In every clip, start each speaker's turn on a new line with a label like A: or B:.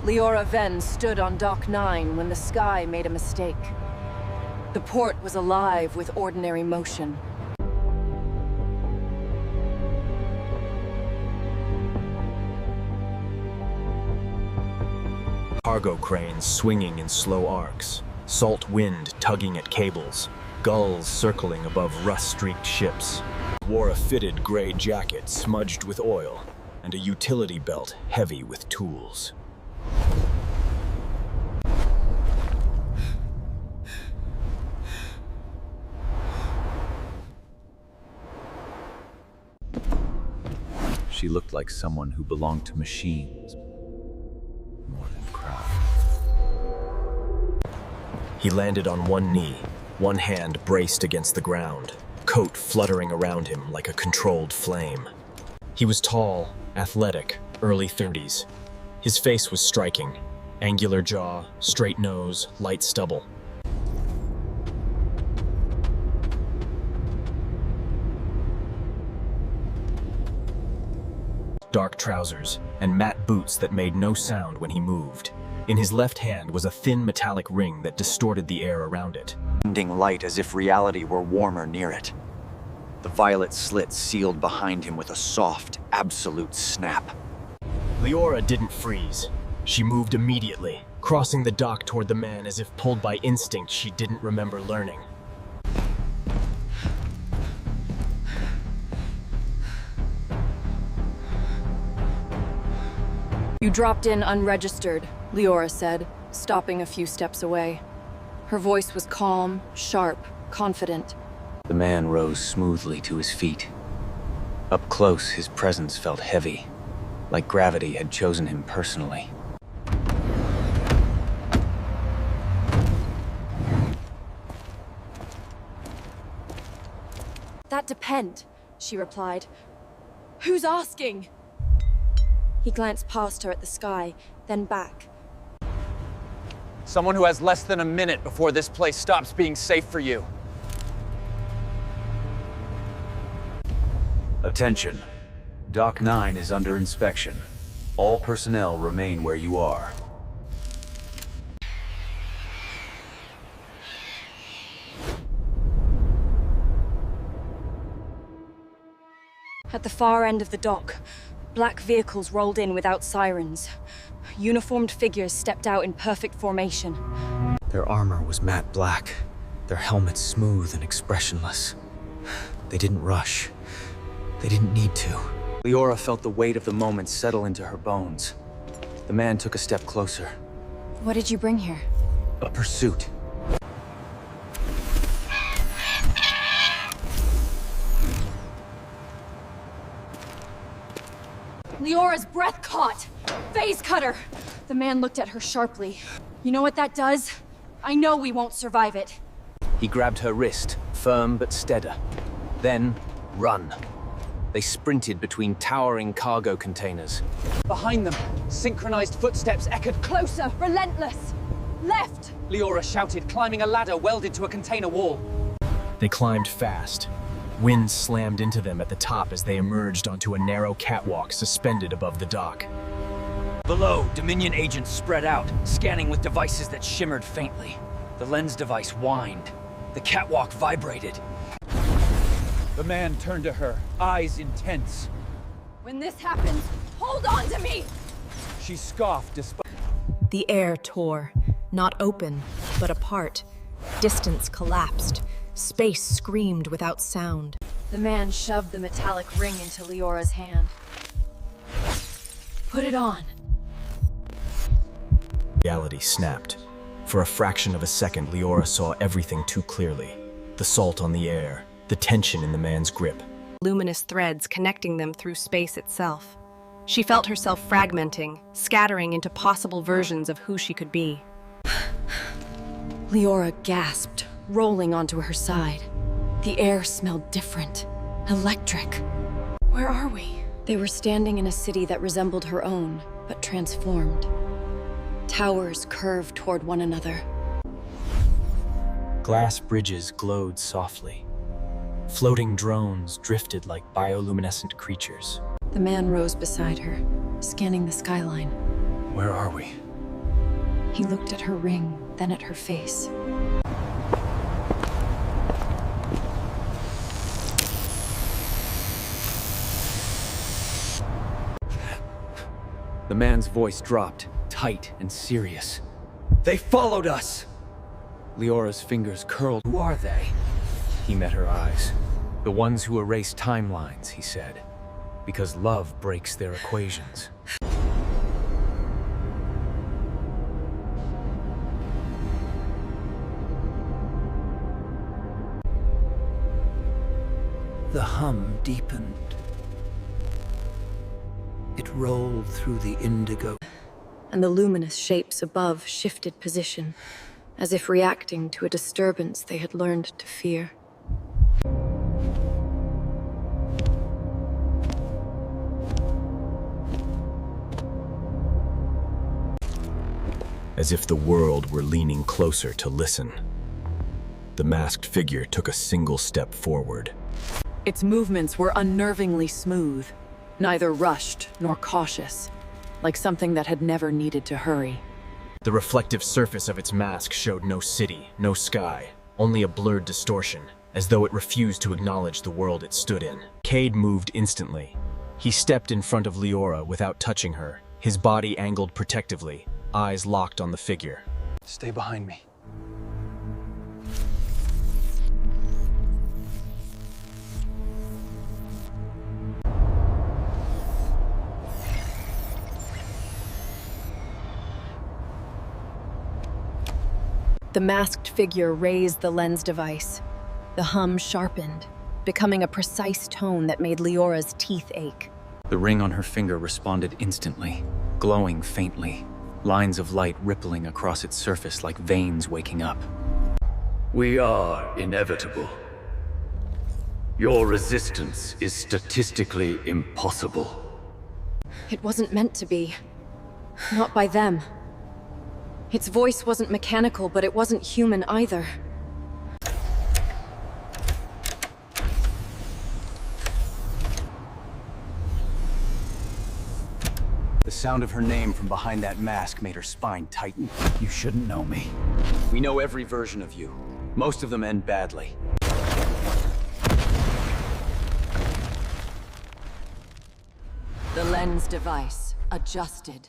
A: Leora Venn stood on Dock 9 when the sky made a mistake. The port was alive with ordinary motion.
B: Cargo cranes swinging in slow arcs, salt wind tugging at cables, gulls circling above rust-streaked ships. Wore a fitted gray jacket smudged with oil, and a utility belt heavy with tools.
C: She looked like someone who belonged to machines, more than crowd.
B: He landed on one knee, one hand braced against the ground, coat fluttering around him like a controlled flame. He was tall, athletic, early 30s. His face was striking, angular jaw, straight nose, light stubble. Dark trousers, and matte boots that made no sound when he moved. In his left hand was a thin metallic ring that distorted the air around it.
D: Bending light as if reality were warmer near it. The violet slit sealed behind him with a soft, absolute snap.
B: Leora didn't freeze. She moved immediately, crossing the dock toward the man as if pulled by instinct she didn't remember learning.
A: You dropped in unregistered, Leora said, stopping a few steps away. Her voice was calm, sharp, confident.
D: The man rose smoothly to his feet. Up close, his presence felt heavy, like gravity had chosen him personally.
A: That depend, she replied. Who's asking? He glanced past her at the sky, then back.
E: Someone who has less than a minute before this place stops being safe for you.
C: Attention. Dock 9 is under inspection. All personnel remain where you are.
A: At the far end of the dock, black vehicles rolled in without sirens. Uniformed figures stepped out in perfect formation.
F: Their armor was matte black, their helmets smooth and expressionless. They didn't rush. They didn't need to.
D: Leora felt the weight of the moment settle into her bones. The man took a step closer.
A: What did you bring here?
D: A pursuit.
A: Leora's breath caught! Phase cutter! The man looked at her sharply. You know what that does? I know we won't survive it.
D: He grabbed her wrist, firm but steady. Then, run. They sprinted between towering cargo containers.
E: Behind them, synchronized footsteps echoed.
A: Closer! Relentless! Left!
E: Leora shouted, climbing a ladder welded to a container wall.
B: They climbed fast. Wind slammed into them at the top as they emerged onto a narrow catwalk suspended above the dock.
G: Below, Dominion agents spread out, scanning with devices that shimmered faintly. The lens device whined. The catwalk vibrated.
E: The man turned to her, eyes intense.
A: When this happens, hold on to me!
E: She scoffed despite...
H: The air tore, not open, but apart. Distance collapsed. Space screamed without sound.
A: The man shoved the metallic ring into Leora's hand. Put it on.
B: Reality snapped. For a fraction of a second, Leora saw everything too clearly. The salt on the air, the tension in the man's grip.
H: Luminous threads connecting them through space itself. She felt herself fragmenting, scattering into possible versions of who she could be.
A: Leora gasped, rolling onto her side. The air smelled different, electric. Where are we? They were standing in a city that resembled her own, but transformed. Towers curved toward one another.
B: Glass bridges glowed softly. Floating drones drifted like bioluminescent creatures.
A: The man rose beside her, scanning the skyline.
D: Where are we?
A: He looked at her ring, then at her face.
G: The man's voice dropped, tight and serious. They followed us! Leora's fingers curled. Who are they? He met her eyes. The ones who erase timelines, he said. Because love breaks their equations.
E: The hum deepened. It rolled through the indigo.
A: And the luminous shapes above shifted position, as if reacting to a disturbance they had learned to fear.
B: As if the world were leaning closer to listen. The masked figure took a single step forward.
I: Its movements were unnervingly smooth, neither rushed nor cautious, like something that had never needed to hurry.
B: The reflective surface of its mask showed no city, no sky, only a blurred distortion, as though it refused to acknowledge the world it stood in. Cade moved instantly. He stepped in front of Leora without touching her, his body angled protectively, eyes locked on the figure.
E: Stay behind me.
A: The masked figure raised the lens device. The hum sharpened, becoming a precise tone that made Leora's teeth ache.
D: The ring on her finger responded instantly, glowing faintly, lines of light rippling across its surface like veins waking up.
J: We are inevitable. Your resistance is statistically impossible.
A: It wasn't meant to be. Not by them. Its voice wasn't mechanical, but it wasn't human either.
G: The sound of her name from behind that mask made her spine tighten. You shouldn't know me. We know every version of you. Most of them end badly.
I: The lens device adjusted.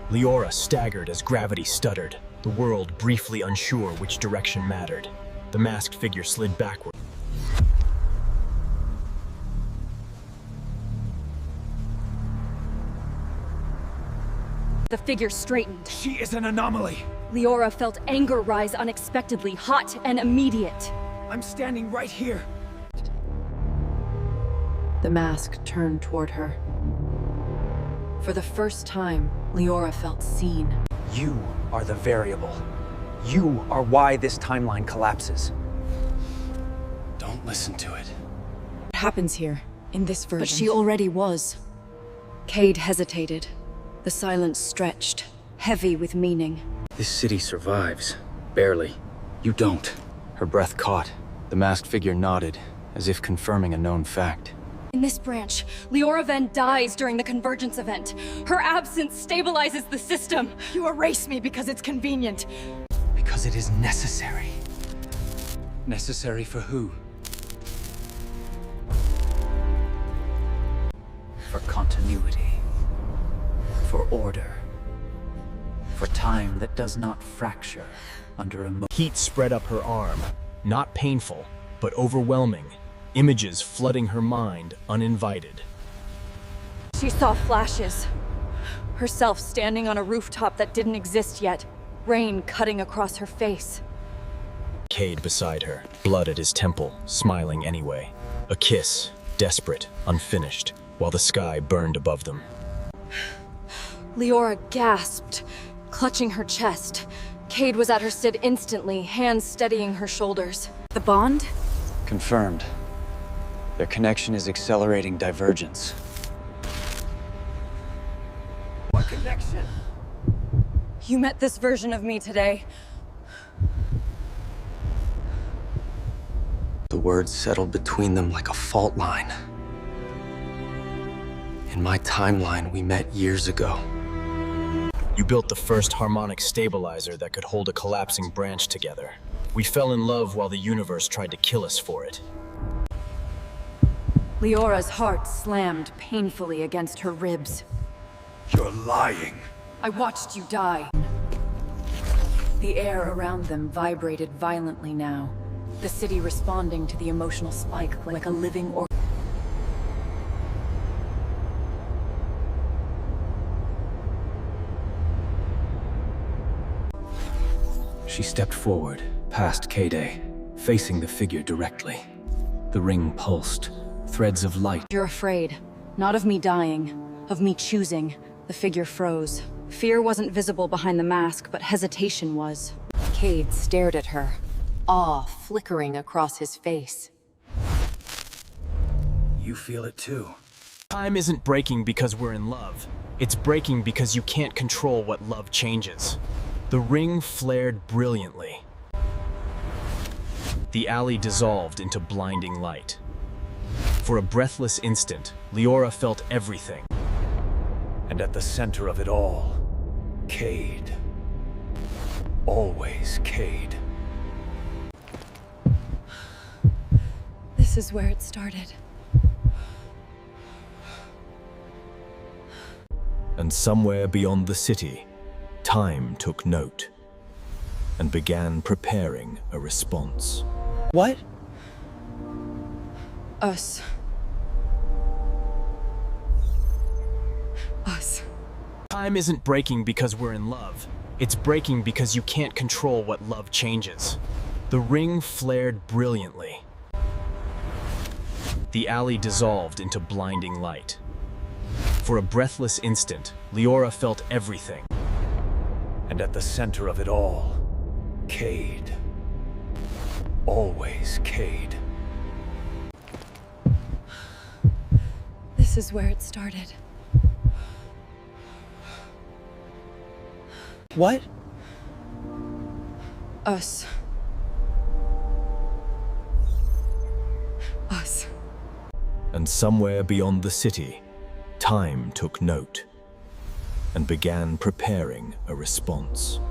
B: Leora staggered as gravity stuttered, the world briefly unsure which direction mattered. The masked figure slid backward.
A: The figure straightened.
E: She is an anomaly.
A: Leora felt anger rise unexpectedly, hot and immediate.
E: I'm standing right here.
A: The mask turned toward her. For the first time, Leora felt seen.
G: You are the variable. You are why this timeline collapses. Don't listen to it.
A: What happens here, in this version? But she already was. Cade hesitated. The silence stretched, heavy with meaning.
D: This city survives. Barely. You don't. Her breath caught. The masked figure nodded, as if confirming a known fact.
A: In this branch, Leora Venn dies during the Convergence event. Her absence stabilizes the system.
I: You erase me because it's convenient.
G: Because it is necessary. Necessary for who? For continuity. For order. For time that does not fracture under emotion.
B: Heat spread up her arm, not painful, but overwhelming. Images flooding her mind, uninvited.
A: She saw flashes. Herself standing on a rooftop that didn't exist yet. Rain cutting across her face.
B: Cade beside her, blood at his temple, smiling anyway. A kiss, desperate, unfinished, while the sky burned above them.
A: Leora gasped, clutching her chest. Cade was at her side instantly, hands steadying her shoulders. The bond?
D: Confirmed. Their connection is accelerating divergence.
E: What connection?
A: You met this version of me today.
F: The words settled between them like a fault line. In my timeline, we met years ago.
B: You built the first harmonic stabilizer that could hold a collapsing branch together. We fell in love while the universe tried to kill us for it.
A: Leora's heart slammed painfully against her ribs.
J: You're lying.
A: I watched you die. The air around them vibrated violently now, the city responding to the emotional spike like a living organism.
G: She stepped forward, past K-Day, facing the figure directly. The ring pulsed, threads of light.
A: You're afraid. Not of me dying, of me choosing. The figure froze. Fear wasn't visible behind the mask, but hesitation was. Cade stared at her, awe flickering across his face.
G: You feel it too.
B: Time isn't breaking because we're in love. It's breaking because you can't control what love changes. The ring flared brilliantly. The alley dissolved into blinding light. For a breathless instant, Leora felt everything.
J: And at the center of it all, Cade. Always Cade.
A: This is where it started.
B: And somewhere beyond the city, time took note and began preparing a response.
F: What?
A: Us. Us.
B: Time isn't breaking because we're in love. It's breaking because you can't control what love changes. The ring flared brilliantly. The alley dissolved into blinding light. For a breathless instant, Leora felt everything.
J: And at the center of it all, Cade. Always Cade.
A: This is where it started.
F: What?
A: Us. Us.
B: And somewhere beyond the city, time took note and began preparing a response.